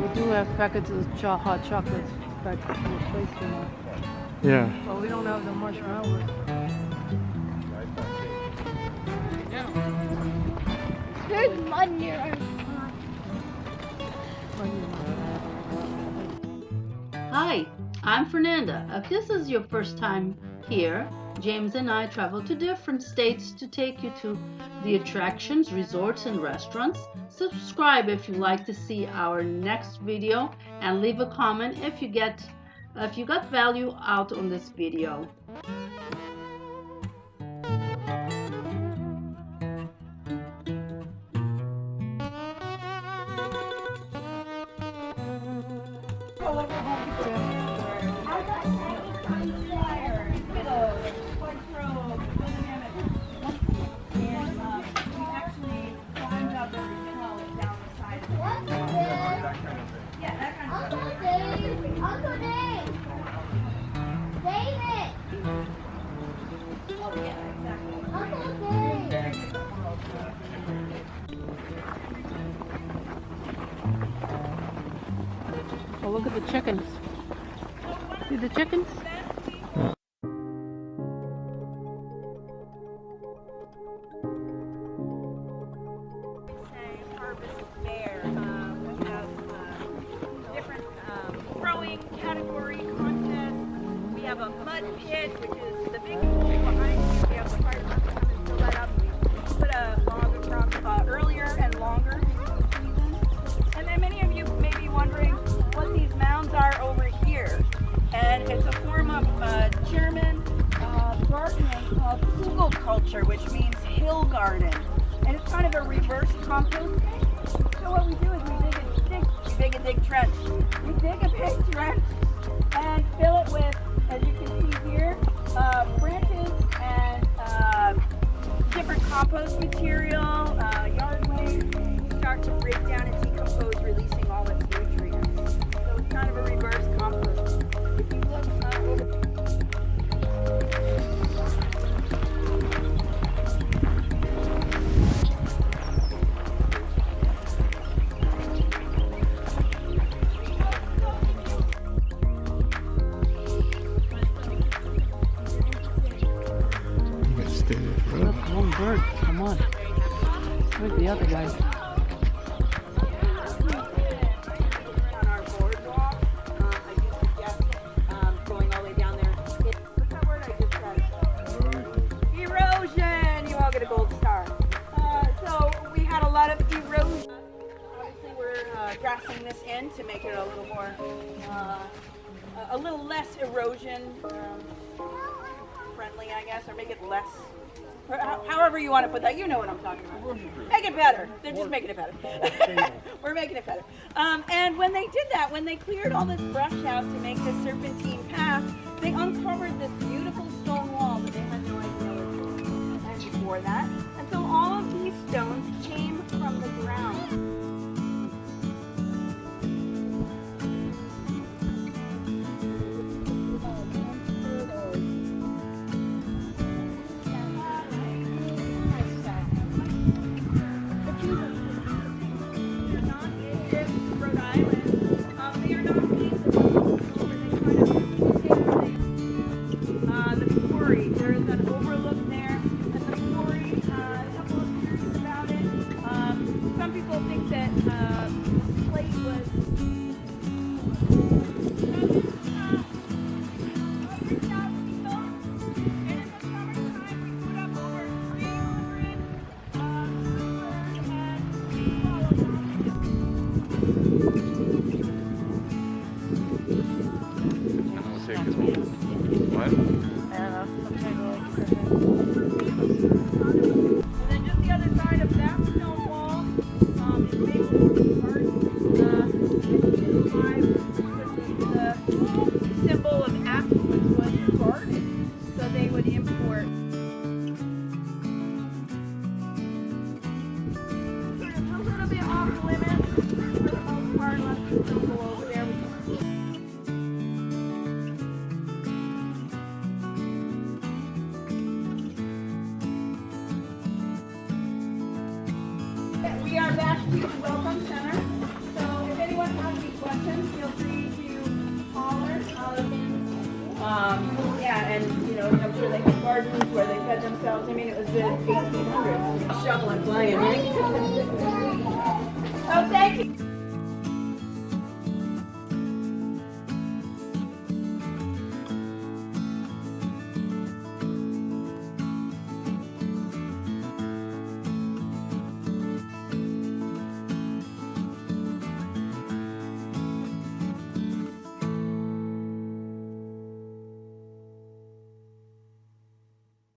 We do have packets of hot chocolate back to the place, you know. Yeah. But we don't have the marshmallow. There's mud near our Hi, I'm Fernanda. If this is your first time here, James and I travel to different states to take you to the attractions, resorts, and restaurants. Subscribe if you like to see our next video and leave a comment if you got value out on this video. Uncle Dave! David! Oh yeah, exactly. Uncle Dave! Oh, look at the chickens. See the chickens? Throwing category contest. We have a mud pit, which is the big pool behind you. We have the fire truck come and fill that up. We put a log across earlier and longer before the season. And then many of you may be wondering what these mounds are over here. And it's a form of German gardening called Kugelkultur, which means hill garden. And it's kind of a reverse composting. So what we do is we dig a big trench. We dig a big trench and fill it with, as you can see here, branches and different compost material, yard waste. We start to break down and decompose, releasing all its nutrients. So it's kind of a reverse compost. If you look over Look, one bird. Come on. Where's the other guy? on our boardwalk, I do suggest going all the way down there. What's that word I just said? Erosion! You all get a gold star. So we had a lot of erosion. Obviously we're grassing this in to make it a little more, a little less erosion friendly, I guess, or make it less. Or however you want to put that, you know what I'm talking about. Make it better. They're just making it better. We're making it better. And when they did that, when they cleared all this brush out to make this serpentine path, they uncovered this beautiful stone wall that they had no idea was there. And before that, and so all of these stones came from the ground. There's an overlook there at the quarry, a couple of theories about it. Some people think that slate was What? And then just the other side of that stone wall is basically part the symbol of affluence was garden. So they would import. It's a little bit off limits for the most part, unless the symbol over there. We are back to the Welcome Center. So if anyone has any Yeah, and you know, I'm sure they had gardens where they fed themselves. I mean, it was the 1800s. Shovel and playing, right?